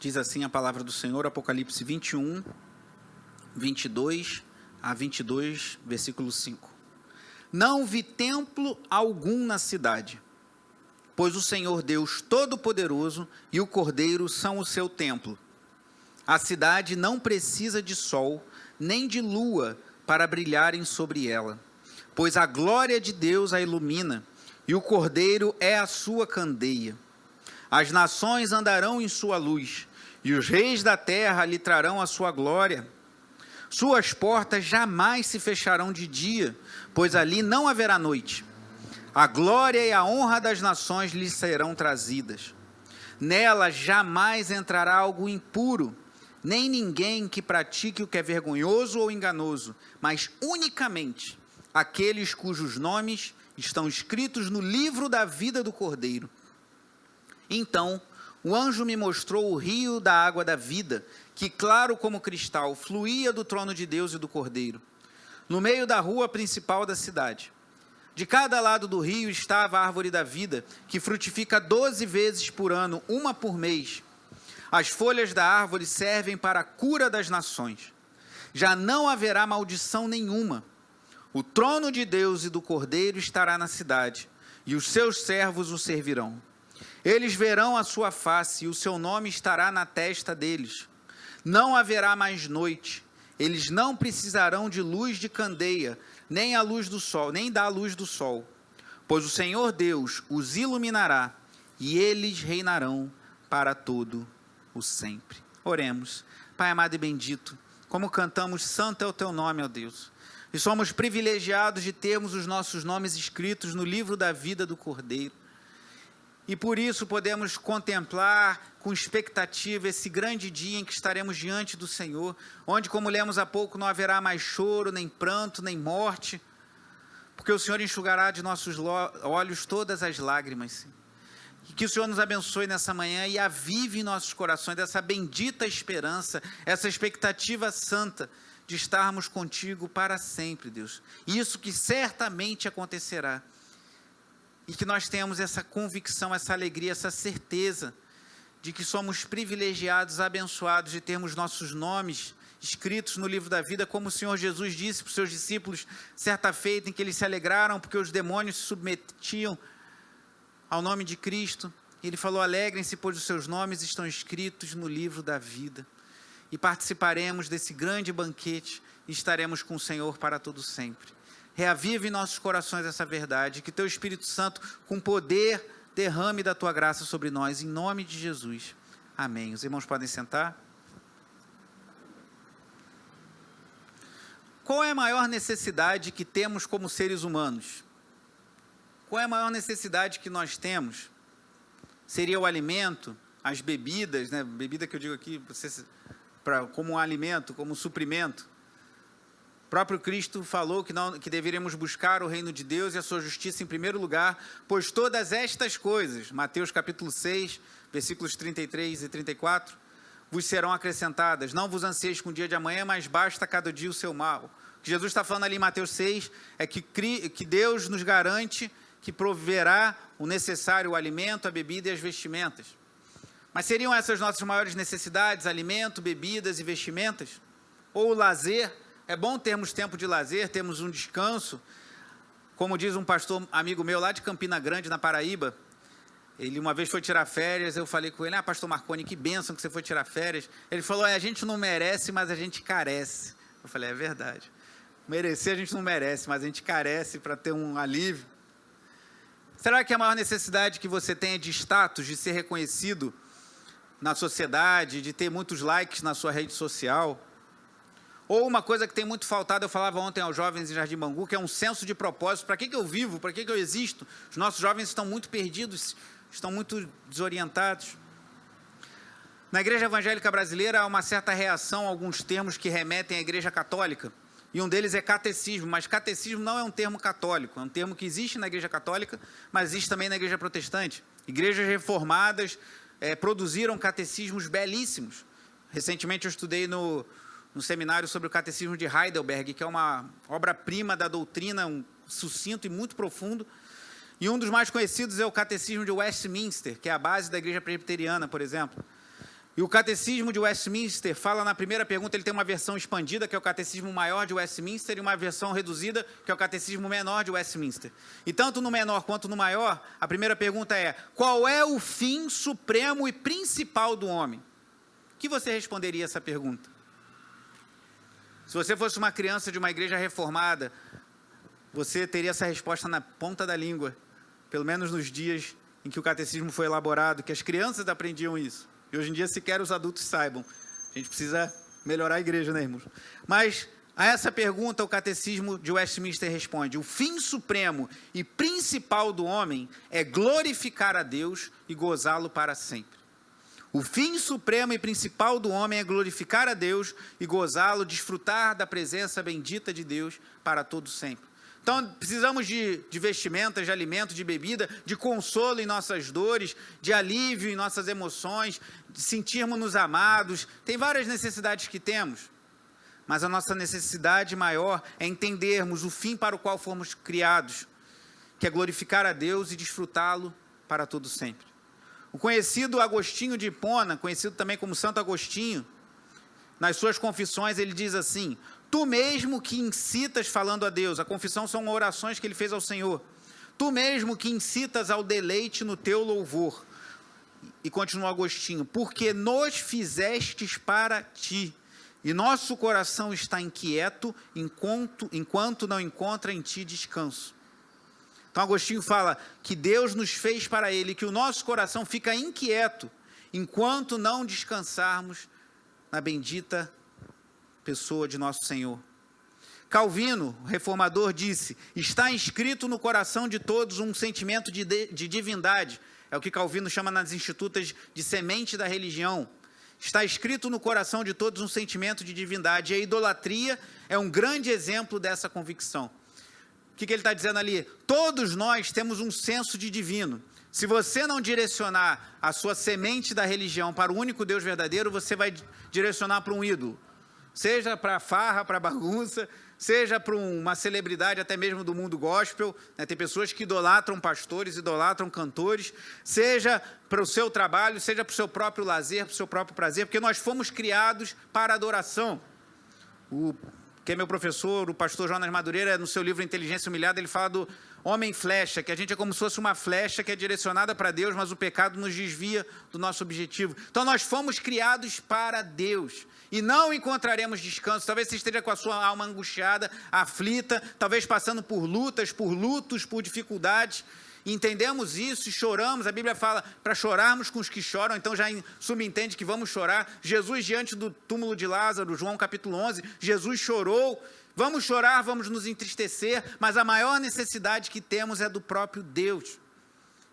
Diz assim a palavra do Senhor, Apocalipse 21, 22 a 22, versículo 5. Não vi templo algum na cidade, pois o Senhor Deus Todo-Poderoso e o Cordeiro são o seu templo. A cidade não precisa de sol, nem de lua para brilharem sobre ela, pois a glória de Deus a ilumina, e o Cordeiro é a sua candeia. As nações andarão em sua luz, e os reis da terra lhe trarão a sua glória. Suas portas jamais se fecharão de dia, pois ali não haverá noite. A glória e a honra das nações lhe serão trazidas. Nela jamais entrará algo impuro, nem ninguém que pratique o que é vergonhoso ou enganoso, mas unicamente aqueles cujos nomes estão escritos no livro da vida do Cordeiro. Então, o anjo me mostrou o rio da água da vida, que, claro como cristal, fluía do trono de Deus e do Cordeiro, no meio da rua principal da cidade. De cada lado do rio estava a árvore da vida, que frutifica 12 vezes por ano, uma por mês. As folhas da árvore servem para a cura das nações. Já não haverá maldição nenhuma. O trono de Deus e do Cordeiro estará na cidade, e os seus servos o servirão. Eles verão a sua face, e o seu nome estará na testa deles. Não haverá mais noite. Eles não precisarão de luz de candeia, nem a luz do sol, nem da luz do sol, pois o Senhor Deus os iluminará, e eles reinarão para todo o sempre. Oremos. Pai amado e bendito, como cantamos, santo é o teu nome, ó Deus. E somos privilegiados de termos os nossos nomes escritos no livro da vida do Cordeiro. E por isso podemos contemplar com expectativa esse grande dia em que estaremos diante do Senhor, onde, como lemos há pouco, não haverá mais choro, nem pranto, nem morte, porque o Senhor enxugará de nossos olhos todas as lágrimas. E que o Senhor nos abençoe nessa manhã e avive em nossos corações essa bendita esperança, essa expectativa santa de estarmos contigo para sempre, Deus. Isso que certamente acontecerá. E que nós tenhamos essa convicção, essa alegria, essa certeza de que somos privilegiados, abençoados de termos nossos nomes escritos no livro da vida, como o Senhor Jesus disse para os seus discípulos certa feita, em que eles se alegraram porque os demônios se submetiam ao nome de Cristo. Ele falou: alegrem-se, pois os seus nomes estão escritos no livro da vida. E participaremos desse grande banquete e estaremos com o Senhor para todo sempre. Reavive em nossos corações essa verdade, que teu Espírito Santo, com poder, derrame da tua graça sobre nós, em nome de Jesus. Amém. Os irmãos podem sentar. Qual é a maior necessidade que temos como seres humanos? Qual é a maior necessidade que nós temos? Seria o alimento, as bebidas, né? Bebida que eu digo aqui, como um alimento, como um suprimento. O próprio Cristo falou que deveríamos buscar o reino de Deus e a sua justiça em primeiro lugar, pois todas estas coisas, Mateus capítulo 6, versículos 33 e 34, vos serão acrescentadas. Não vos ansieis com o dia de amanhã, mas basta cada dia o seu mal. O que Jesus está falando ali em Mateus 6 é que Deus nos garante que proverá o necessário, o alimento, a bebida e as vestimentas. Mas seriam essas nossas maiores necessidades, alimento, bebidas e vestimentas? Ou o lazer? É bom termos tempo de lazer, termos um descanso. Como diz um pastor amigo meu lá de Campina Grande, na Paraíba, ele uma vez foi tirar férias, eu falei com ele: pastor Marconi, que bênção que você foi tirar férias. Ele falou: a gente não merece, mas a gente carece. Eu falei: é verdade. Merecer a gente não merece, mas a gente carece para ter um alívio. Será que a maior necessidade que você tem é de status, de ser reconhecido na sociedade, de ter muitos likes na sua rede social? Ou uma coisa que tem muito faltado, eu falava ontem aos jovens em Jardim Bangu, que é um senso de propósito. Para que eu vivo? Para que eu existo? Os nossos jovens estão muito perdidos, estão muito desorientados. Na igreja evangélica brasileira há uma certa reação a alguns termos que remetem à igreja católica. E um deles é catecismo, mas catecismo não é um termo católico, é um termo que existe na igreja católica, mas existe também na igreja protestante. Igrejas reformadas produziram catecismos belíssimos. Recentemente eu estudei no seminário sobre o Catecismo de Heidelberg, que é uma obra-prima da doutrina, um sucinto e muito profundo. E um dos mais conhecidos é o Catecismo de Westminster, que é a base da Igreja Presbiteriana, por exemplo. E o Catecismo de Westminster fala na primeira pergunta, ele tem uma versão expandida, que é o Catecismo Maior de Westminster, e uma versão reduzida, que é o Catecismo Menor de Westminster. E tanto no menor quanto no maior, a primeira pergunta é: qual é o fim supremo e principal do homem? O que você responderia a essa pergunta? Se você fosse uma criança de uma igreja reformada, você teria essa resposta na ponta da língua, pelo menos nos dias em que o catecismo foi elaborado, que as crianças aprendiam isso. E hoje em dia sequer os adultos saibam. A gente precisa melhorar a igreja, né, irmãos? Mas a essa pergunta o Catecismo de Westminster responde: o fim supremo e principal do homem é glorificar a Deus e gozá-lo para sempre. O fim supremo e principal do homem é glorificar a Deus e gozá-lo, desfrutar da presença bendita de Deus para todo sempre. Então, precisamos de vestimentas, de alimento, de bebida, de consolo em nossas dores, de alívio em nossas emoções, de sentirmos-nos amados. Tem várias necessidades que temos, mas a nossa necessidade maior é entendermos o fim para o qual fomos criados, que é glorificar a Deus e desfrutá-lo para todo sempre. O conhecido Agostinho de Hipona, conhecido também como Santo Agostinho, nas suas confissões ele diz assim: tu mesmo que incitas falando a Deus, a confissão são orações que ele fez ao Senhor, tu mesmo que incitas ao deleite no teu louvor. E continua Agostinho: porque nos fizestes para ti, e nosso coração está inquieto enquanto não encontra em ti descanso. Então Agostinho fala que Deus nos fez para ele, que o nosso coração fica inquieto enquanto não descansarmos na bendita pessoa de nosso Senhor. Calvino, o reformador, disse: está inscrito no coração de todos um sentimento de divindade. É o que Calvino chama nas institutas de semente da religião. Está escrito no coração de todos um sentimento de divindade. E a idolatria é um grande exemplo dessa convicção. O que ele está dizendo ali? Todos nós temos um senso de divino. Se você não direcionar a sua semente da religião para o único Deus verdadeiro, você vai direcionar para um ídolo. Seja para farra, para bagunça, seja para uma celebridade até mesmo do mundo gospel, né? Tem pessoas que idolatram pastores, idolatram cantores, seja para o seu trabalho, seja para o seu próprio lazer, para o seu próprio prazer, porque nós fomos criados para adoração. Que é meu professor, o pastor Jonas Madureira, no seu livro Inteligência Humilhada, ele fala do homem flecha, que a gente é como se fosse uma flecha que é direcionada para Deus, mas o pecado nos desvia do nosso objetivo. Então nós fomos criados para Deus e não encontraremos descanso. Talvez você esteja com a sua alma angustiada, aflita, talvez passando por lutas, por lutos, por dificuldades. Entendemos isso e choramos. A Bíblia fala para chorarmos com os que choram, então já subentende que vamos chorar. Jesus diante do túmulo de Lázaro, João capítulo 11, Jesus chorou. Vamos chorar, vamos nos entristecer, mas a maior necessidade que temos é do próprio Deus.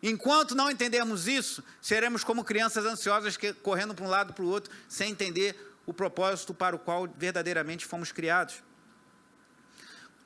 Enquanto não entendermos isso, seremos como crianças ansiosas correndo para um lado para o outro, sem entender o propósito para o qual verdadeiramente fomos criados.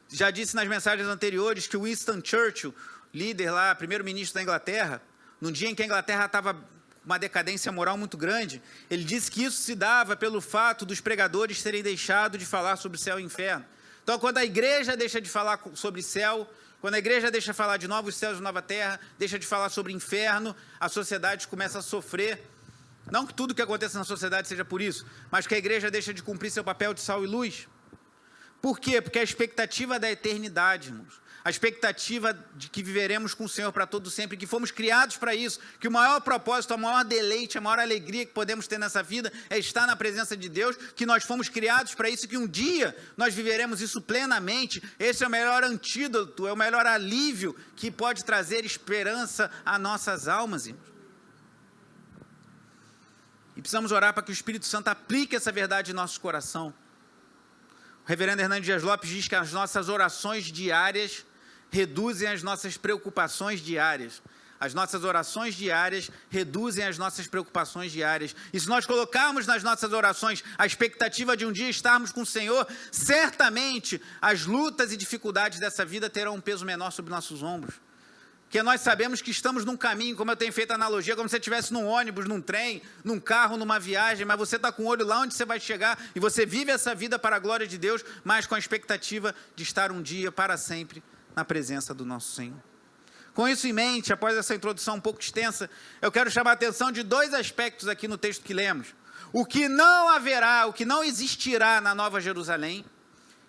Já disse nas mensagens anteriores que Winston Churchill, líder lá, primeiro-ministro da Inglaterra, num dia em que a Inglaterra estava com uma decadência moral muito grande, ele disse que isso se dava pelo fato dos pregadores terem deixado de falar sobre céu e inferno. Então, quando a igreja deixa de falar sobre céu, quando a igreja deixa de falar de novos céus e nova terra, deixa de falar sobre inferno, a sociedade começa a sofrer. Não que tudo que aconteça na sociedade seja por isso, mas que a igreja deixa de cumprir seu papel de sal e luz. Por quê? Porque a expectativa da eternidade, irmãos, a expectativa de que viveremos com o Senhor para todo sempre, que fomos criados para isso, que o maior propósito, o maior deleite, a maior alegria que podemos ter nessa vida é estar na presença de Deus, que nós fomos criados para isso, que um dia nós viveremos isso plenamente. Esse é o melhor antídoto, é o melhor alívio que pode trazer esperança a nossas almas, irmãos. E precisamos orar para que o Espírito Santo aplique essa verdade em nosso coração. O reverendo Hernando Dias Lopes diz que as nossas orações diárias reduzem as nossas preocupações diárias. As nossas orações diárias reduzem as nossas preocupações diárias. E se nós colocarmos nas nossas orações a expectativa de um dia estarmos com o Senhor, certamente as lutas e dificuldades dessa vida terão um peso menor sobre nossos ombros. Porque nós sabemos que estamos num caminho, como eu tenho feito a analogia, como se você estivesse num ônibus, num trem, num carro, numa viagem, mas você está com o olho lá onde você vai chegar e você vive essa vida para a glória de Deus, mas com a expectativa de estar um dia para sempre na presença do nosso Senhor. Com isso em mente, após essa introdução um pouco extensa, eu quero chamar a atenção de dois aspectos aqui no texto que lemos. o que não haverá, o que não existirá na Nova Jerusalém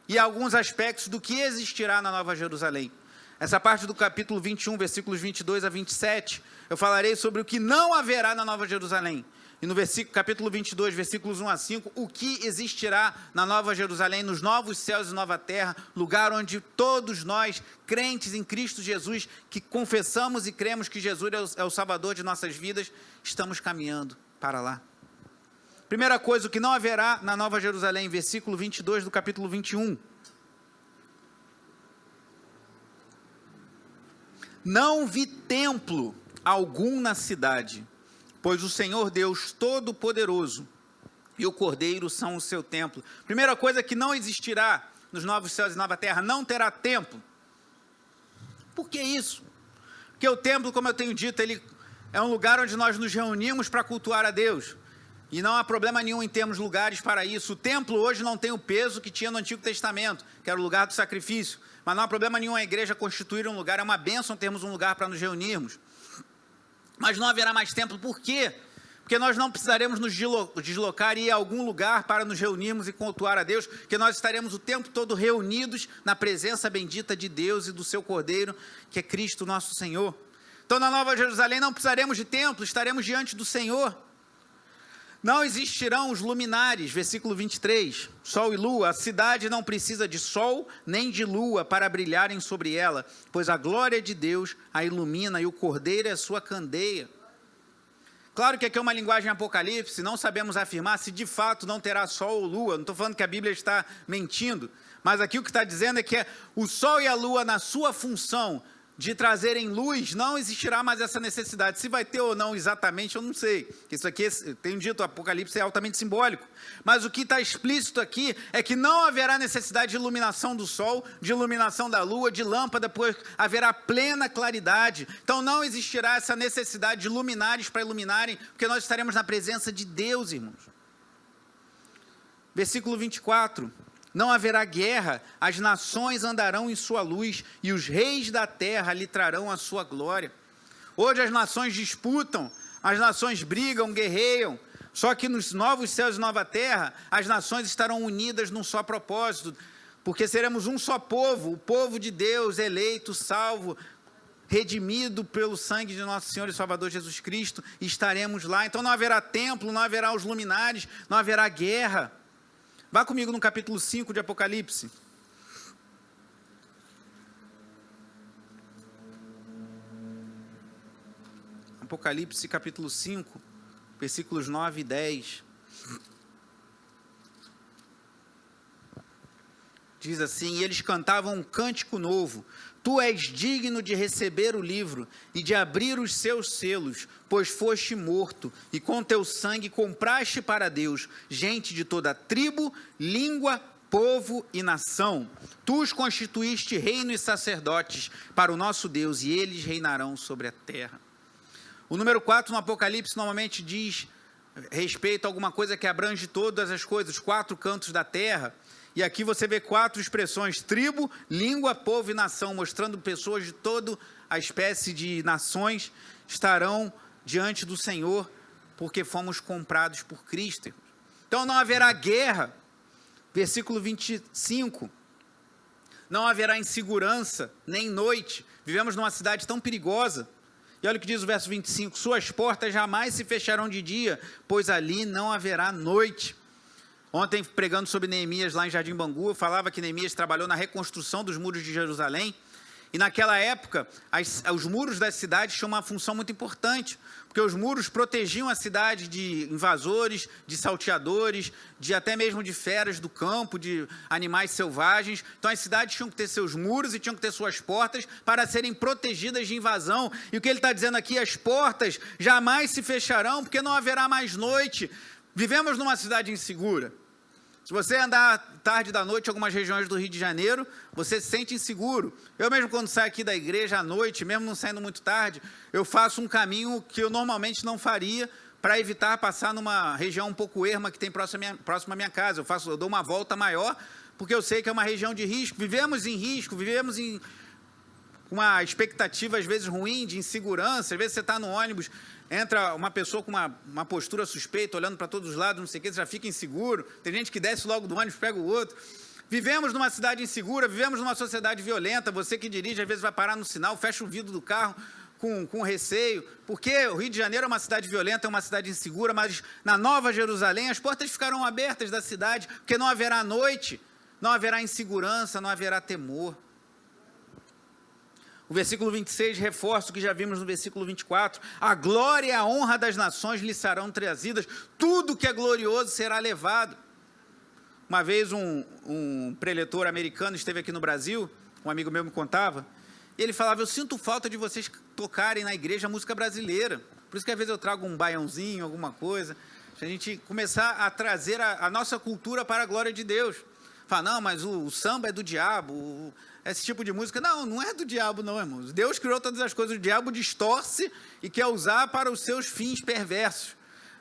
e alguns aspectos do que existirá na Nova Jerusalém. Essa parte do capítulo 21, versículos 22 a 27, eu falarei sobre o que não haverá na Nova Jerusalém. E no capítulo 22, versículos 1 a 5, o que existirá na Nova Jerusalém, nos novos céus e nova terra, lugar onde todos nós, crentes em Cristo Jesus, que confessamos e cremos que Jesus é o Salvador de nossas vidas, estamos caminhando para lá. Primeira coisa, o que não haverá na Nova Jerusalém, versículo 22 do capítulo 21. Não vi templo algum na cidade, pois o Senhor Deus Todo-Poderoso e o Cordeiro são o seu templo. Primeira coisa que não existirá nos novos céus e nova terra, não terá templo. Por que isso? Porque o templo, como eu tenho dito, ele é um lugar onde nós nos reunimos para cultuar a Deus. E não há problema nenhum em termos lugares para isso. O templo hoje não tem o peso que tinha no Antigo Testamento, que era o lugar do sacrifício. Mas não há problema nenhum a igreja constituir um lugar, é uma bênção termos um lugar para nos reunirmos. Mas não haverá mais templo, por quê? Porque nós não precisaremos nos deslocar e ir a algum lugar para nos reunirmos e cultuar a Deus, porque nós estaremos o tempo todo reunidos na presença bendita de Deus e do seu Cordeiro, que é Cristo nosso Senhor. Então na Nova Jerusalém não precisaremos de templo, estaremos diante do Senhor. Não existirão os luminares, versículo 23, sol e lua, a cidade não precisa de sol nem de lua para brilharem sobre ela, pois a glória de Deus a ilumina e o Cordeiro é a sua candeia. Claro que aqui é uma linguagem apocalipse, não sabemos afirmar se de fato não terá sol ou lua, não estou falando que a Bíblia está mentindo, mas aqui o que está dizendo é que o sol e a lua na sua função de trazerem luz, não existirá mais essa necessidade. Se vai ter ou não exatamente, eu não sei. Isso aqui, tenho dito, o Apocalipse é altamente simbólico. Mas o que está explícito aqui é que não haverá necessidade de iluminação do sol, de iluminação da lua, de lâmpada, pois haverá plena claridade. Então não existirá essa necessidade de luminares para iluminarem, porque nós estaremos na presença de Deus, irmãos. Versículo 24. Não haverá guerra, as nações andarão em sua luz, e os reis da terra lhe trarão a sua glória. Hoje as nações disputam, as nações brigam, guerreiam, só que nos novos céus e nova terra, as nações estarão unidas num só propósito, porque seremos um só povo, o povo de Deus, eleito, salvo, redimido pelo sangue de nosso Senhor e Salvador Jesus Cristo, e estaremos lá. Então não haverá templo, não haverá os luminares, não haverá guerra. Vá comigo no capítulo 5 de Apocalipse. Apocalipse capítulo 5, versículos 9 e 10. Diz assim: e eles cantavam um cântico novo. Tu és digno de receber o livro e de abrir os seus selos, pois foste morto, e com teu sangue compraste para Deus gente de toda tribo, língua, povo e nação. Tu os constituíste reino e sacerdotes para o nosso Deus, e eles reinarão sobre a terra. O número 4 no Apocalipse normalmente diz respeito a alguma coisa que abrange todas as coisas, 4 cantos da terra. E aqui você vê 4 expressões: tribo, língua, povo e nação, mostrando pessoas de toda a espécie de nações estarão diante do Senhor, porque fomos comprados por Cristo. Então não haverá guerra. Versículo 25. Não haverá insegurança, nem noite. Vivemos numa cidade tão perigosa. E olha o que diz o verso 25. Suas portas jamais se fecharão de dia, pois ali não haverá noite. Ontem, pregando sobre Neemias lá em Jardim Bangu, eu falava que Neemias trabalhou na reconstrução dos muros de Jerusalém. E naquela época, os muros das cidades tinham uma função muito importante, porque os muros protegiam a cidade de invasores, de salteadores, de até mesmo de feras do campo, de animais selvagens. Então as cidades tinham que ter seus muros e tinham que ter suas portas para serem protegidas de invasão. E o que ele está dizendo aqui, as portas jamais se fecharão, porque não haverá mais noite. Vivemos numa cidade insegura. Se você andar tarde da noite em algumas regiões do Rio de Janeiro, você se sente inseguro. Eu mesmo, quando saio aqui da igreja à noite, mesmo não saindo muito tarde, eu faço um caminho que eu normalmente não faria para evitar passar numa região um pouco erma que tem próximo à minha casa. Eu dou uma volta maior, porque eu sei que é uma região de risco. Vivemos em risco, vivemos uma expectativa às vezes ruim, de insegurança. Às vezes você está no ônibus, entra uma pessoa com uma postura suspeita, olhando para todos os lados, não sei o que, você já fica inseguro. Tem gente que desce logo do ônibus, pega o outro. Vivemos numa cidade insegura, vivemos numa sociedade violenta. Você que dirige, às vezes vai parar no sinal, fecha o vidro do carro com receio, porque o Rio de Janeiro é uma cidade violenta, é uma cidade insegura, mas na Nova Jerusalém as portas ficarão abertas da cidade, porque não haverá noite, não haverá insegurança, não haverá temor. O versículo 26 reforça o que já vimos no versículo 24. A glória e a honra das nações lhe serão trazidas, tudo que é glorioso será levado. Uma vez um preletor americano esteve aqui no Brasil, um amigo meu me contava, e ele falava: eu sinto falta de vocês tocarem na igreja música brasileira. Por isso que às vezes eu trago um baiãozinho, alguma coisa, a gente começar a trazer a nossa cultura para a glória de Deus. Fala, não, mas o samba é do diabo, esse tipo de música. Não, não é do diabo não, irmãos. Deus criou todas as coisas, o diabo distorce e quer usar para os seus fins perversos.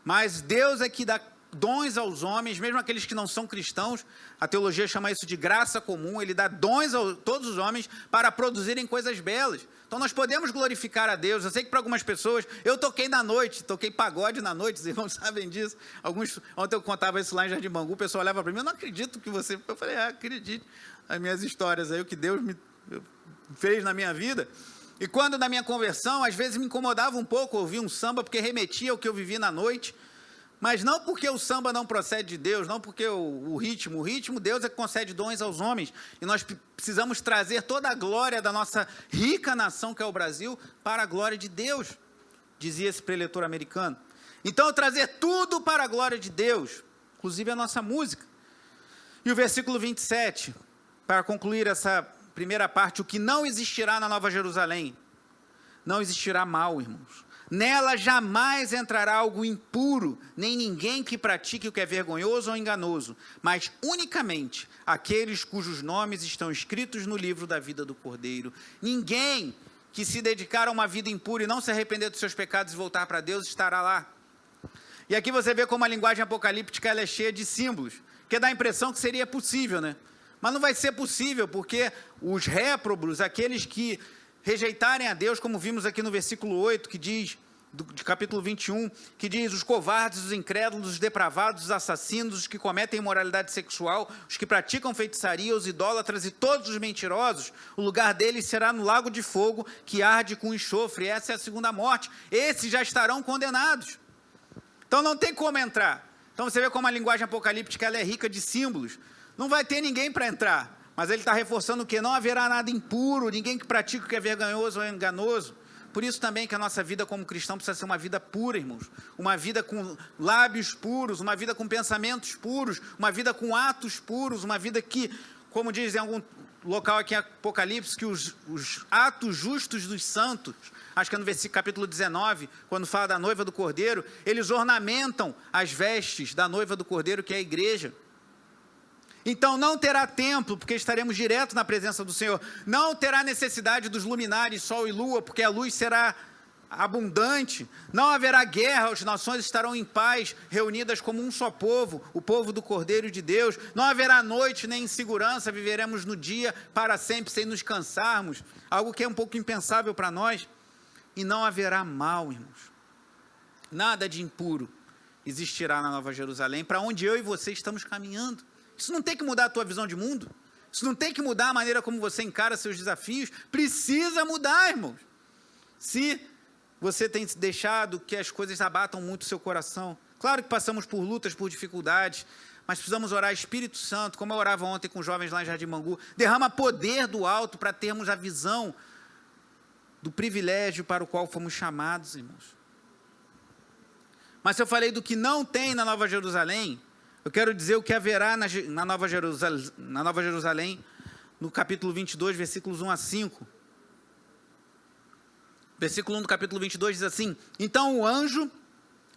Mas Deus é que dá dons aos homens, mesmo aqueles que não são cristãos. A teologia chama isso de graça comum. Ele dá dons a todos os homens para produzirem coisas belas. Então nós podemos glorificar a Deus. Eu sei que para algumas pessoas, eu toquei na noite, toquei pagode na noite, os irmãos sabem disso. Ontem eu contava isso lá em Jardim Bangu, o pessoal olhava para mim: eu não acredito que você... Eu falei: acredite, as minhas histórias aí, o que Deus me fez na minha vida. E quando na minha conversão, às vezes me incomodava um pouco ouvir um samba, porque remetia ao que eu vivi na noite. Mas não porque o samba não procede de Deus, não porque o ritmo, Deus é que concede dons aos homens. E nós precisamos trazer toda a glória da nossa rica nação, que é o Brasil, para a glória de Deus, dizia esse preletor americano. Então, trazer tudo para a glória de Deus, inclusive a nossa música. E o versículo 27, para concluir essa primeira parte: o que não existirá na Nova Jerusalém, não existirá mal, irmãos. Nela jamais entrará algo impuro, nem ninguém que pratique o que é vergonhoso ou enganoso, mas unicamente aqueles cujos nomes estão escritos no livro da vida do Cordeiro. Ninguém que se dedicar a uma vida impura e não se arrepender dos seus pecados e voltar para Deus estará lá. E aqui você vê como a linguagem apocalíptica ela é cheia de símbolos, que dá a impressão que seria possível, né? Mas não vai ser possível, porque os réprobos, aqueles que rejeitarem a Deus, como vimos aqui no versículo 8, que diz, de capítulo 21, que diz: os covardes, os incrédulos, os depravados, os assassinos, os que cometem imoralidade sexual, os que praticam feitiçaria, os idólatras e todos os mentirosos, o lugar deles será no lago de fogo, que arde com enxofre. Essa é a segunda morte. Esses já estarão condenados. Então não tem como entrar. Então você vê como a linguagem apocalíptica ela é rica de símbolos. Não vai ter ninguém para entrar. Mas ele está reforçando o que? Não haverá nada impuro, ninguém que pratique o que é vergonhoso ou enganoso. Por isso também que a nossa vida como cristão precisa ser uma vida pura, irmãos. Uma vida com lábios puros, uma vida com pensamentos puros, uma vida com atos puros, uma vida que, como diz em algum local aqui em Apocalipse, que os atos justos dos santos, acho que é no versículo capítulo 19, quando fala da noiva do Cordeiro, eles ornamentam as vestes da noiva do Cordeiro, que é a igreja. Então não terá templo, porque estaremos direto na presença do Senhor. Não terá necessidade dos luminares, sol e lua, porque a luz será abundante. Não haverá guerra, as nações estarão em paz, reunidas como um só povo, o povo do Cordeiro de Deus. Não haverá noite nem insegurança, viveremos no dia para sempre sem nos cansarmos. Algo que é um pouco impensável para nós. E não haverá mal, irmãos. Nada de impuro existirá na Nova Jerusalém, para onde eu e você estamos caminhando. Isso não tem que mudar a tua visão de mundo. Isso não tem que mudar a maneira como você encara seus desafios. Precisa mudar, irmãos. Se você tem deixado que as coisas abatam muito o seu coração. Claro que passamos por lutas, por dificuldades, mas precisamos orar: Espírito Santo, como eu orava ontem com os jovens lá em Jardim Bangu, derrama poder do alto para termos a visão do privilégio para o qual fomos chamados, irmãos. Mas se eu falei do que não tem na Nova Jerusalém, eu quero dizer o que haverá na Nova Jerusalém, no capítulo 22, versículos 1 a 5. Versículo 1 do capítulo 22 diz assim: então o anjo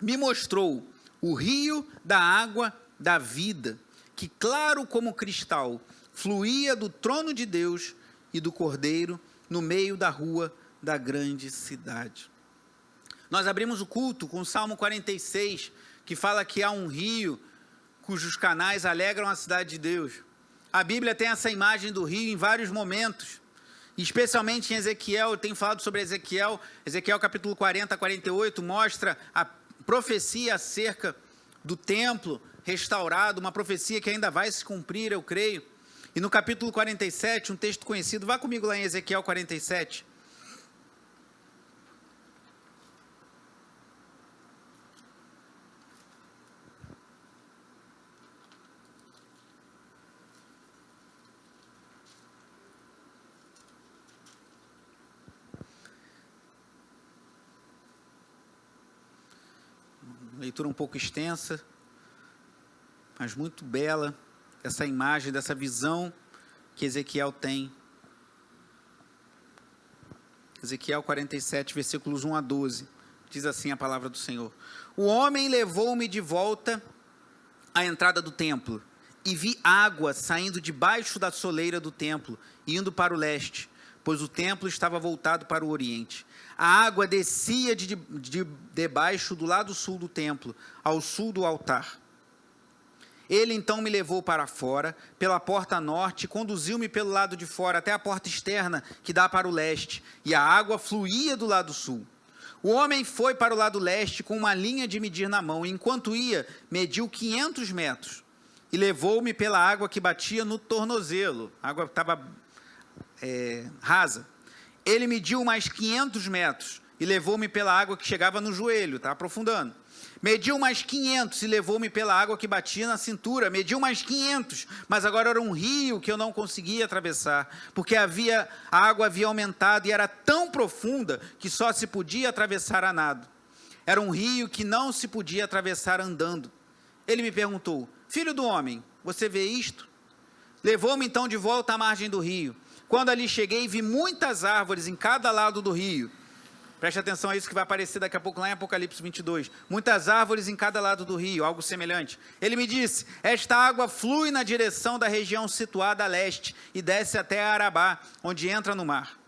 me mostrou o rio da água da vida, que claro como cristal, fluía do trono de Deus e do Cordeiro, no meio da rua da grande cidade. Nós abrimos o culto com o Salmo 46, que fala que há um rio cujos canais alegram a cidade de Deus. A Bíblia tem essa imagem do rio em vários momentos. especialmente em Ezequiel. Eu tenho falado sobre Ezequiel. Ezequiel capítulo 40 a 48 mostra a profecia acerca do templo restaurado, uma profecia que ainda vai se cumprir, eu creio. E no capítulo 47, um texto conhecido, vá comigo lá em Ezequiel 47. Leitura um pouco extensa, mas muito bela, essa imagem, dessa visão que Ezequiel tem. Ezequiel 47, versículos 1 a 12, diz assim a palavra do Senhor: O homem levou-me de volta à entrada do templo, e vi água saindo debaixo da soleira do templo, indo para o leste, pois o templo estava voltado para o oriente. A água descia debaixo do lado sul do templo, ao sul do altar. Ele então me levou para fora, pela porta norte, e conduziu-me pelo lado de fora, até a porta externa, que dá para o leste, e a água fluía do lado sul. O homem foi para o lado leste com uma linha de medir na mão, e enquanto ia, mediu 500 metros, e levou-me pela água que batia no tornozelo. A água estava rasa. Ele mediu mais 500 metros e levou-me pela água que chegava no joelho, está aprofundando. Mediu mais 500 e levou-me pela água que batia na cintura. Mediu mais 500, mas agora era um rio que eu não conseguia atravessar, porque a água havia aumentado e era tão profunda que só se podia atravessar a nado. Era um rio que não se podia atravessar andando. Ele me perguntou: Filho do homem, você vê isto? Levou-me então de volta à margem do rio. Quando ali cheguei, vi muitas árvores em cada lado do rio. Preste atenção a isso que vai aparecer daqui a pouco lá em Apocalipse 22. Muitas árvores em cada lado do rio, algo semelhante. Ele me disse: esta água flui na direção da região situada a leste e desce até Arabá, onde entra no mar.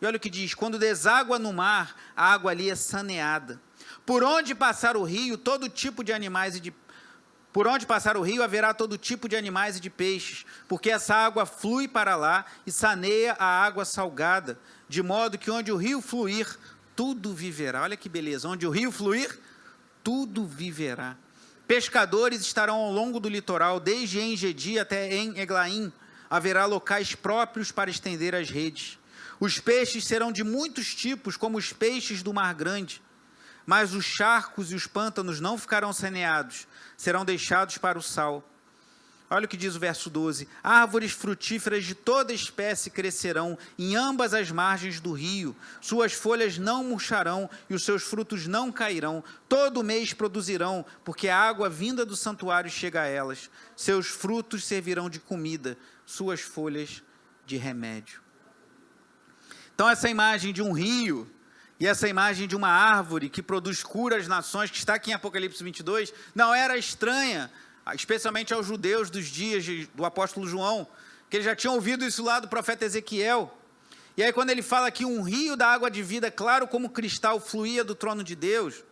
E olha o que diz: quando deságua no mar, a água ali é saneada. Por onde passar o rio, todo tipo de animais Por onde passar o rio, haverá todo tipo de animais e de peixes, porque essa água flui para lá e saneia a água salgada, de modo que onde o rio fluir, tudo viverá. Olha que beleza, onde o rio fluir, tudo viverá. Pescadores estarão ao longo do litoral, desde En-Gedi até En-Eglaim. Haverá locais próprios para estender as redes. Os peixes serão de muitos tipos, como os peixes do mar grande. Mas os charcos e os pântanos não ficarão saneados, serão deixados para o sal. Olha o que diz o verso 12: árvores frutíferas de toda espécie crescerão em ambas as margens do rio, suas folhas não murcharão e os seus frutos não cairão, todo mês produzirão, porque a água vinda do santuário chega a elas. Seus frutos servirão de comida, suas folhas de remédio. Então essa imagem de um rio e essa imagem de uma árvore que produz cura às nações, que está aqui em Apocalipse 22, não era estranha, especialmente aos judeus dos dias do apóstolo João, que eles já tinham ouvido isso lá do profeta Ezequiel. E aí quando ele fala que um rio da água de vida, claro como cristal, fluía do trono de Deus,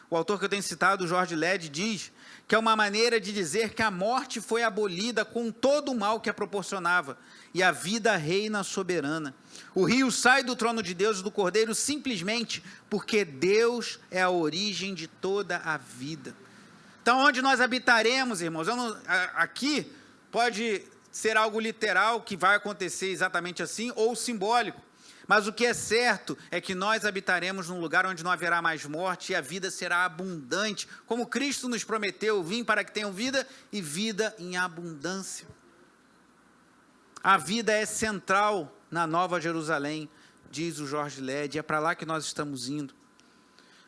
o autor que eu tenho citado, George Led, diz que é uma maneira de dizer que a morte foi abolida com todo o mal que a proporcionava, e a vida reina soberana. O rio sai do trono de Deus e do Cordeiro simplesmente porque Deus é a origem de toda a vida. Então, onde nós habitaremos, irmãos? Aqui pode ser algo literal, que vai acontecer exatamente assim, ou simbólico. Mas o que é certo é que nós habitaremos num lugar onde não haverá mais morte e a vida será abundante, como Cristo nos prometeu: vim para que tenham vida e vida em abundância. A vida é central na Nova Jerusalém, diz o George Led, é para lá que nós estamos indo.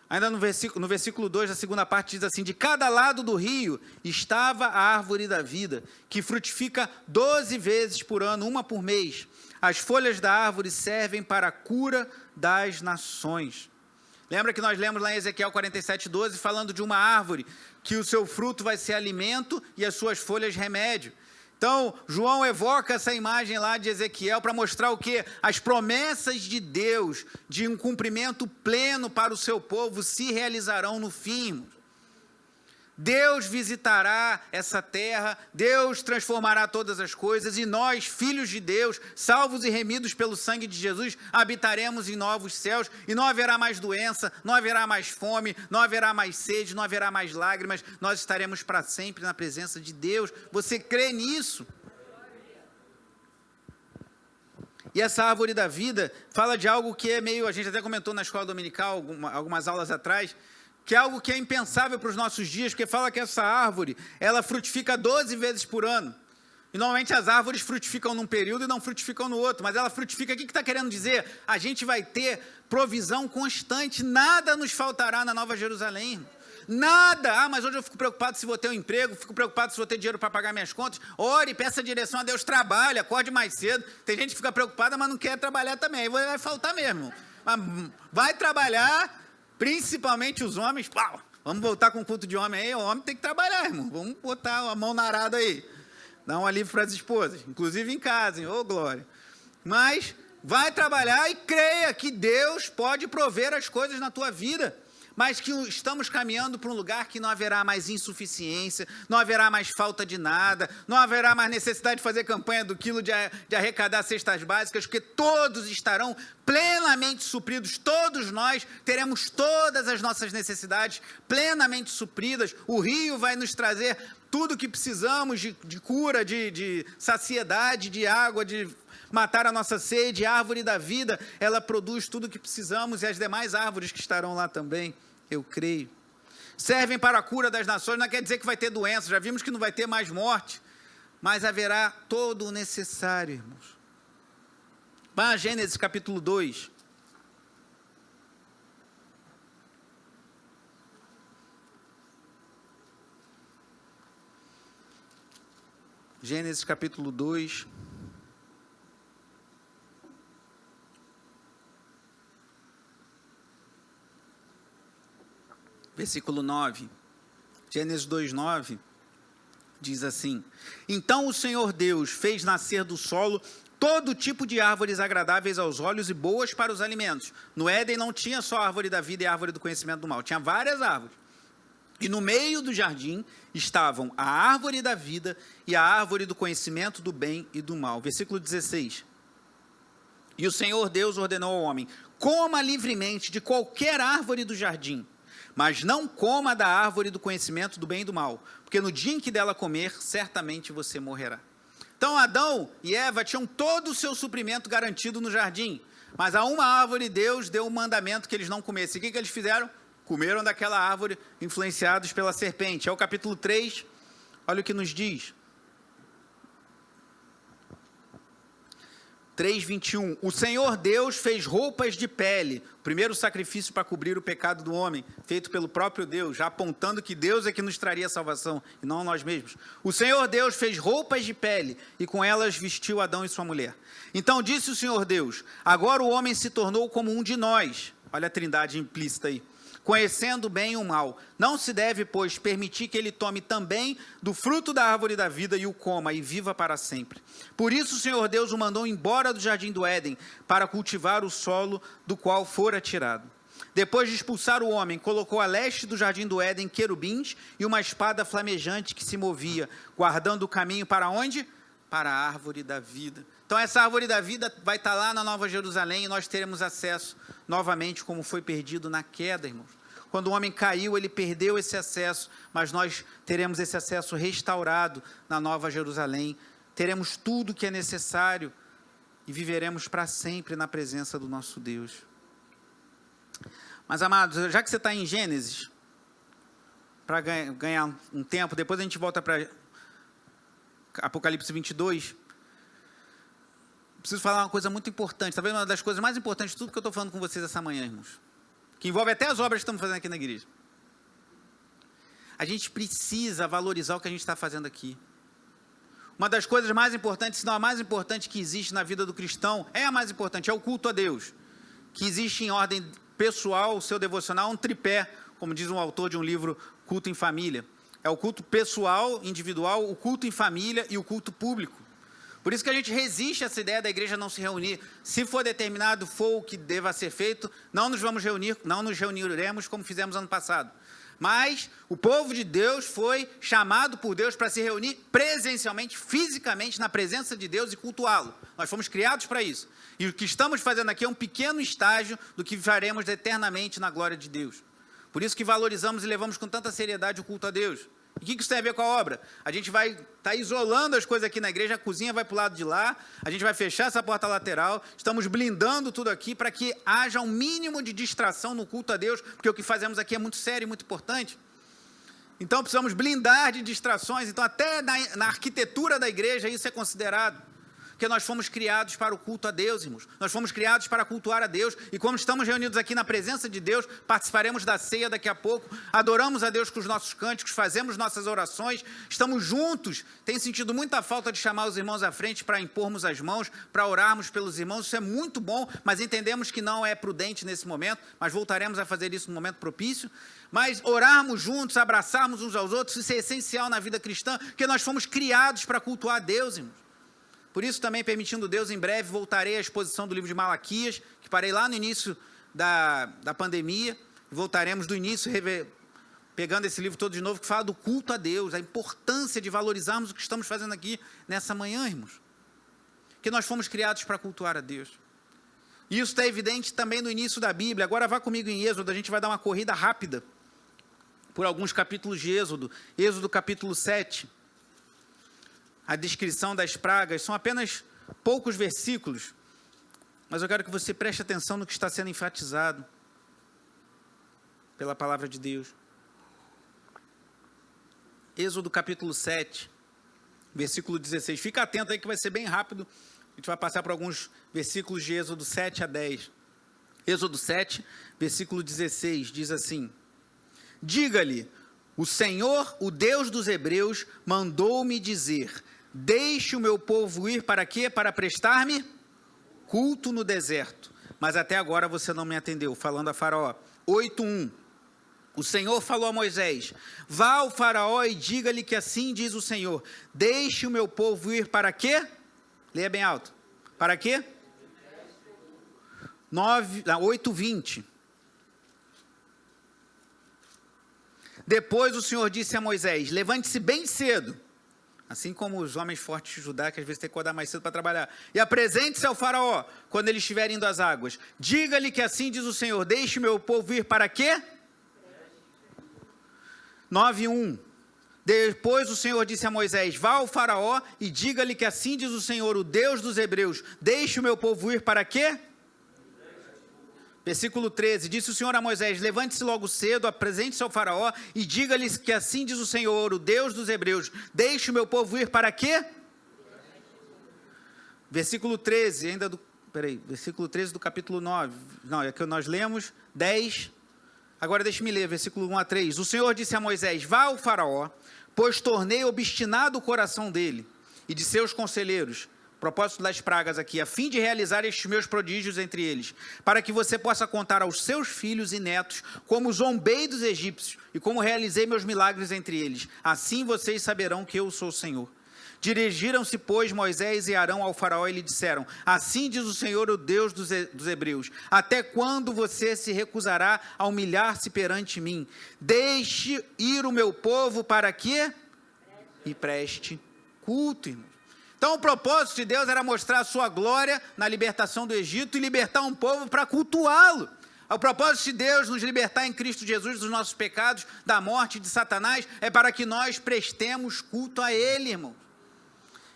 Ainda no versículo 2, a segunda parte, diz assim: de cada lado do rio estava a árvore da vida, que frutifica 12 vezes por ano, uma por mês. As folhas da árvore servem para a cura das nações. Lembra que nós lemos lá em Ezequiel 47:12, falando de uma árvore, que o seu fruto vai ser alimento e as suas folhas remédio. Então, João evoca essa imagem lá de Ezequiel para mostrar o quê? As promessas de Deus, de um cumprimento pleno para o seu povo, se realizarão no fim. Deus visitará essa terra, Deus transformará todas as coisas e nós, filhos de Deus, salvos e remidos pelo sangue de Jesus, habitaremos em novos céus e não haverá mais doença, não haverá mais fome, não haverá mais sede, não haverá mais lágrimas, nós estaremos para sempre na presença de Deus. Você crê nisso? E essa árvore da vida fala de algo que é meio, a gente até comentou na escola dominical, algumas aulas atrás, que é algo que é impensável para os nossos dias, porque fala que essa árvore, ela frutifica 12 vezes por ano. E normalmente as árvores frutificam num período e não frutificam no outro, mas ela frutifica, o que está querendo dizer? A gente vai ter provisão constante, nada nos faltará na Nova Jerusalém. Nada. Mas hoje eu fico preocupado se vou ter um emprego, fico preocupado se vou ter dinheiro para pagar minhas contas. Ore, peça direção a Deus, trabalhe, acorde mais cedo. Tem gente que fica preocupada, mas não quer trabalhar também, aí vai faltar mesmo. Mas vai trabalhar, principalmente os homens. Pau, vamos voltar com o culto de homem aí, o homem tem que trabalhar, irmão. Vamos botar a mão na arada aí. Dá um alívio para as esposas, inclusive em casa, hein? Ô, glória. Mas vai trabalhar e creia que Deus pode prover as coisas na tua vida. Mas que estamos caminhando para um lugar que não haverá mais insuficiência, não haverá mais falta de nada, não haverá mais necessidade de fazer campanha do quilo de arrecadar cestas básicas, porque todos estarão plenamente supridos, todos nós teremos todas as nossas necessidades plenamente supridas. O rio vai nos trazer tudo o que precisamos de cura, de saciedade, de água, de matar a nossa sede. A árvore da vida, ela produz tudo o que precisamos e as demais árvores que estarão lá também, eu creio. Servem para a cura das nações, não quer dizer que vai ter doença, já vimos que não vai ter mais morte, mas haverá todo o necessário, irmãos. Vá a Gênesis capítulo 2. Gênesis capítulo 2. Versículo 9, Gênesis 2:9, diz assim: Então o Senhor Deus fez nascer do solo todo tipo de árvores agradáveis aos olhos e boas para os alimentos. No Éden não tinha só a árvore da vida e a árvore do conhecimento do mal, tinha várias árvores. E no meio do jardim estavam a árvore da vida e a árvore do conhecimento do bem e do mal. Versículo 16. E o Senhor Deus ordenou ao homem: coma livremente de qualquer árvore do jardim, mas não coma da árvore do conhecimento do bem e do mal, porque no dia em que dela comer, certamente você morrerá. Então Adão e Eva tinham todo o seu suprimento garantido no jardim, mas a uma árvore Deus deu um mandamento que eles não comessem. O que eles fizeram? Comeram daquela árvore, influenciados pela serpente. É o capítulo 3, olha o que nos diz. 3:21, o Senhor Deus fez roupas de pele, o primeiro sacrifício para cobrir o pecado do homem, feito pelo próprio Deus, já apontando que Deus é que nos traria a salvação, e não nós mesmos. O Senhor Deus fez roupas de pele, e com elas vestiu Adão e sua mulher. Então disse o Senhor Deus: agora o homem se tornou como um de nós, olha a trindade implícita aí, conhecendo o bem e o mal. Não se deve, pois, permitir que ele tome também do fruto da árvore da vida e o coma e viva para sempre. Por isso o Senhor Deus o mandou embora do jardim do Éden, para cultivar o solo do qual fora tirado. Depois de expulsar o homem, colocou a leste do jardim do Éden querubins e uma espada flamejante que se movia, guardando o caminho para onde? Para a árvore da vida. Então essa árvore da vida vai estar lá na Nova Jerusalém e nós teremos acesso novamente, como foi perdido na queda, irmãos. Quando o homem caiu, ele perdeu esse acesso, mas nós teremos esse acesso restaurado na Nova Jerusalém. Teremos tudo o que é necessário e viveremos para sempre na presença do nosso Deus. Mas, amados, já que você está em Gênesis, para ganhar um tempo, depois a gente volta para Apocalipse 22, preciso falar uma coisa muito importante, talvez uma das coisas mais importantes de tudo que eu estou falando com vocês essa manhã, irmãos, que envolve até as obras que estamos fazendo aqui na igreja. A gente precisa valorizar o que a gente está fazendo aqui. Uma das coisas mais importantes, se não a mais importante que existe na vida do cristão, é a mais importante, é o culto a Deus, que existe em ordem pessoal, o seu devocional, um tripé, como diz um autor de um livro, Culto em Família. É o culto pessoal, individual, o culto em família e o culto público. Por isso que a gente resiste a essa ideia da igreja não se reunir. Se for determinado, for o que deva ser feito, não nos vamos reunir, não nos reuniremos como fizemos ano passado. Mas o povo de Deus foi chamado por Deus para se reunir presencialmente, fisicamente, na presença de Deus e cultuá-lo. Nós fomos criados para isso. E o que estamos fazendo aqui é um pequeno estágio do que faremos eternamente na glória de Deus. Por isso que valorizamos e levamos com tanta seriedade o culto a Deus. E o que isso tem a ver com a obra? A gente vai estar isolando as coisas aqui na igreja, a cozinha vai para o lado de lá, a gente vai fechar essa porta lateral, estamos blindando tudo aqui para que haja um mínimo de distração no culto a Deus, porque o que fazemos aqui é muito sério e muito importante. Então precisamos blindar de distrações, então até na arquitetura da igreja isso é considerado. Porque nós fomos criados para o culto a Deus, irmãos. Nós fomos criados para cultuar a Deus. E como estamos reunidos aqui na presença de Deus, participaremos da ceia daqui a pouco, adoramos a Deus com os nossos cânticos, fazemos nossas orações, estamos juntos. Tem sentido muita falta de chamar os irmãos à frente para impormos as mãos, para orarmos pelos irmãos. Isso é muito bom, mas entendemos que não é prudente nesse momento, mas voltaremos a fazer isso no momento propício. Mas orarmos juntos, abraçarmos uns aos outros, isso é essencial na vida cristã, porque nós fomos criados para cultuar a Deus, irmãos. Por isso também, permitindo Deus, em breve voltarei à exposição do livro de Malaquias, que parei lá no início da pandemia, e voltaremos do início, pegando esse livro todo de novo, que fala do culto a Deus, a importância de valorizarmos o que estamos fazendo aqui nessa manhã, irmãos. Que nós fomos criados para cultuar a Deus. E isso está evidente também no início da Bíblia. Agora vá comigo em Êxodo, a gente vai dar uma corrida rápida por alguns capítulos de Êxodo. Êxodo capítulo 7. A descrição das pragas, são apenas poucos versículos, mas eu quero que você preste atenção no que está sendo enfatizado pela palavra de Deus. Êxodo capítulo 7, versículo 16. Fica atento aí que vai ser bem rápido, a gente vai passar por alguns versículos de Êxodo 7 a 10. Êxodo 7, versículo 16, diz assim: diga-lhe, o Senhor, o Deus dos Hebreus, mandou-me dizer: deixe o meu povo ir para quê? Para prestar-me culto no deserto. Mas até agora você não me atendeu. Falando a Faraó. 8:1. O Senhor falou a Moisés: vá ao Faraó e diga-lhe que assim diz o Senhor: deixe o meu povo ir para quê? Leia bem alto. Para quê? 8:20. Depois o Senhor disse a Moisés: levante-se bem cedo, assim como os homens fortes de Judá, que às vezes tem que acordar mais cedo para trabalhar, e apresente-se ao Faraó, quando ele estiver indo às águas. Diga-lhe que assim diz o Senhor: deixe meu povo ir para quê? 9:1. Depois o Senhor disse a Moisés: vá ao Faraó e diga-lhe que assim diz o Senhor, o Deus dos Hebreus: deixe o meu povo ir para quê? Versículo 13, disse o Senhor a Moisés: levante-se logo cedo, apresente-se ao Faraó e diga-lhe que assim diz o Senhor, o Deus dos Hebreus: deixe o meu povo ir para quê? Versículo 13, versículo 13 do capítulo 9, não, é que nós lemos 10, agora deixe-me ler, versículo 1 a 3, o Senhor disse a Moisés: vá ao Faraó, pois tornei obstinado o coração dele e de seus conselheiros, propósito das pragas aqui, a fim de realizar estes meus prodígios entre eles, para que você possa contar aos seus filhos e netos como zombei dos egípcios e como realizei meus milagres entre eles. Assim vocês saberão que eu sou o Senhor. Dirigiram-se, pois, Moisés e Arão ao Faraó e lhe disseram: assim diz o Senhor, o Deus dos Hebreus: até quando você se recusará a humilhar-se perante mim? Deixe ir o meu povo para quê? E preste culto, irmão. Então o propósito de Deus era mostrar a sua glória na libertação do Egito e libertar um povo para cultuá-lo. O propósito de Deus nos libertar em Cristo Jesus dos nossos pecados, da morte de Satanás, é para que nós prestemos culto a Ele, irmão.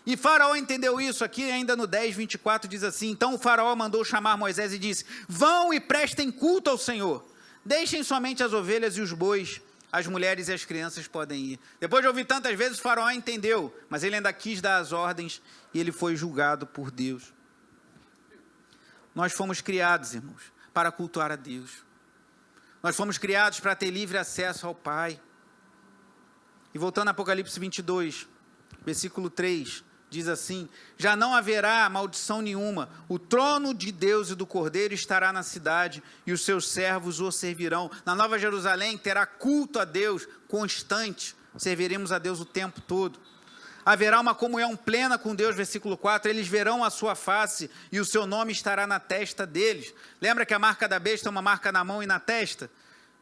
E Faraó entendeu isso aqui, ainda no 10:24 diz assim: então o Faraó mandou chamar Moisés e disse: vão e prestem culto ao Senhor, deixem somente as ovelhas e os bois, as mulheres e as crianças podem ir. Depois de ouvir tantas vezes, o Faraó entendeu, mas ele ainda quis dar as ordens e ele foi julgado por Deus. Nós fomos criados, irmãos, para cultuar a Deus. Nós fomos criados para ter livre acesso ao Pai. E voltando a Apocalipse 22, versículo 3, diz assim: já não haverá maldição nenhuma, o trono de Deus e do Cordeiro estará na cidade, e os seus servos o servirão. Na Nova Jerusalém terá culto a Deus constante, serviremos a Deus o tempo todo. Haverá uma comunhão plena com Deus, versículo 4, eles verão a sua face, e o seu nome estará na testa deles. Lembra que a marca da besta é uma marca na mão e na testa?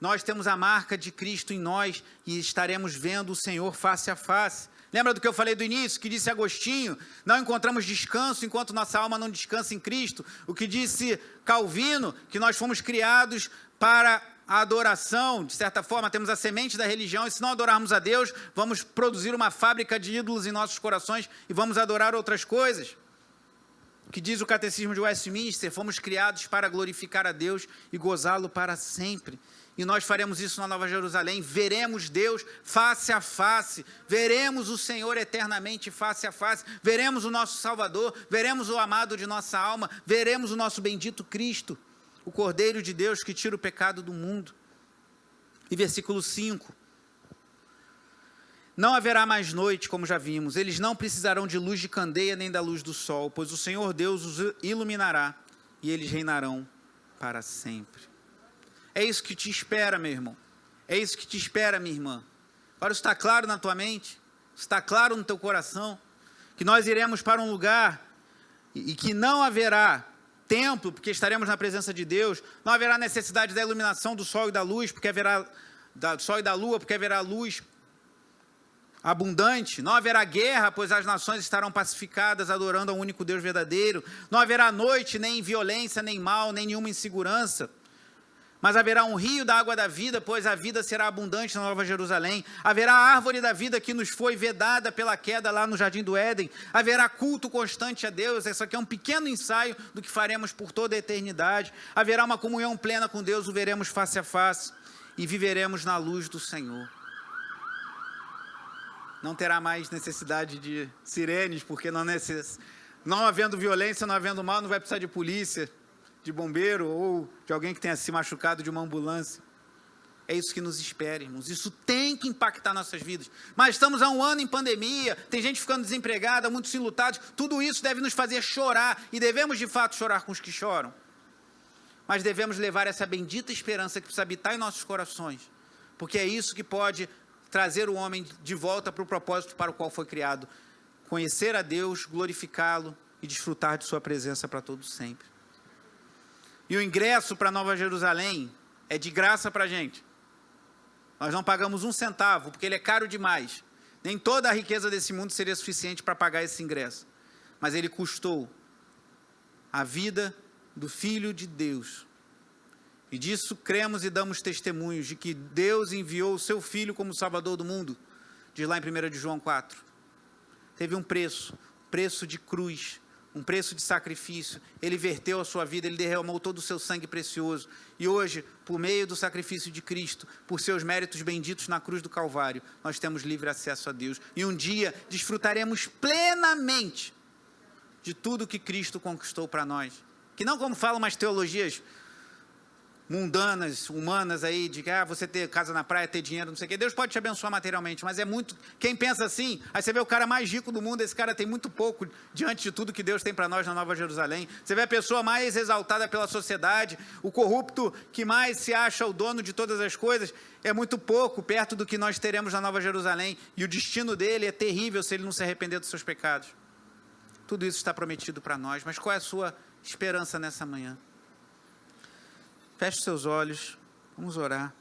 nós temos a marca de Cristo em nós e estaremos vendo o Senhor face a face. Lembra do que eu falei do início, que disse Agostinho? Não encontramos descanso enquanto nossa alma não descansa em Cristo. O que disse Calvino, que nós fomos criados para a adoração, de certa forma, temos a semente da religião, e se não adorarmos a Deus, vamos produzir uma fábrica de ídolos em nossos corações e vamos adorar outras coisas. O que diz o Catecismo de Westminster, fomos criados para glorificar a Deus e gozá-lo para sempre. E nós faremos isso na Nova Jerusalém, veremos Deus face a face, veremos o Senhor eternamente face a face, veremos o nosso Salvador, veremos o amado de nossa alma, veremos o nosso bendito Cristo, o Cordeiro de Deus que tira o pecado do mundo. E versículo 5. Não haverá mais noite, como já vimos, eles não precisarão de luz de candeia nem da luz do sol, pois o Senhor Deus os iluminará e eles reinarão para sempre. É isso que te espera, meu irmão. É isso que te espera, minha irmã. Agora isso está claro na tua mente, está claro no teu coração, que nós iremos para um lugar e que não haverá templo, porque estaremos na presença de Deus, não haverá necessidade da iluminação do sol e da luz, porque haverá do sol e da lua, porque haverá luz abundante, não haverá guerra, pois as nações estarão pacificadas, adorando ao único Deus verdadeiro, não haverá noite, nem violência, nem mal, nem nenhuma insegurança, mas haverá um rio da água da vida, pois a vida será abundante na Nova Jerusalém. Haverá a árvore da vida que nos foi vedada pela queda lá no Jardim do Éden. Haverá culto constante a Deus. Isso aqui é um pequeno ensaio do que faremos por toda a eternidade. Haverá uma comunhão plena com Deus, o veremos face a face e viveremos na luz do Senhor. Não terá mais necessidade de sirenes, porque não havendo violência, não havendo mal, não vai precisar de polícia, de bombeiro ou de alguém que tenha se machucado de uma ambulância. É isso que nos espera, irmãos. Isso tem que impactar nossas vidas. Mas estamos há um ano em pandemia, tem gente ficando desempregada, muitos enlutados. Tudo isso deve nos fazer chorar, e devemos de fato chorar com os que choram. Mas devemos levar essa bendita esperança que precisa habitar em nossos corações, porque é isso que pode trazer o homem de volta para o propósito para o qual foi criado. Conhecer a Deus, glorificá-lo e desfrutar de sua presença para todo sempre. E o ingresso para Nova Jerusalém é de graça para a gente. Nós não pagamos um centavo, porque ele é caro demais. Nem toda a riqueza desse mundo seria suficiente para pagar esse ingresso. Mas ele custou a vida do Filho de Deus. E disso cremos e damos testemunhos de que Deus enviou o seu Filho como Salvador do mundo. Diz lá em 1 de João 4. Teve um preço de cruz, um preço de sacrifício. Ele verteu a sua vida, ele derramou todo o seu sangue precioso. E hoje, por meio do sacrifício de Cristo, por seus méritos benditos na cruz do Calvário, nós temos livre acesso a Deus. E um dia desfrutaremos plenamente de tudo que Cristo conquistou para nós. Que não como falam umas teologias mundanas, humanas aí, de que você ter casa na praia, ter dinheiro, não sei o quê. Deus pode te abençoar materialmente, mas é muito... Quem pensa assim, aí você vê o cara mais rico do mundo, esse cara tem muito pouco diante de tudo que Deus tem para nós na Nova Jerusalém. Você vê a pessoa mais exaltada pela sociedade, o corrupto que mais se acha o dono de todas as coisas, é muito pouco perto do que nós teremos na Nova Jerusalém, e o destino dele é terrível se ele não se arrepender dos seus pecados. Tudo isso está prometido para nós, mas qual é a sua esperança nessa manhã? Feche seus olhos, vamos orar.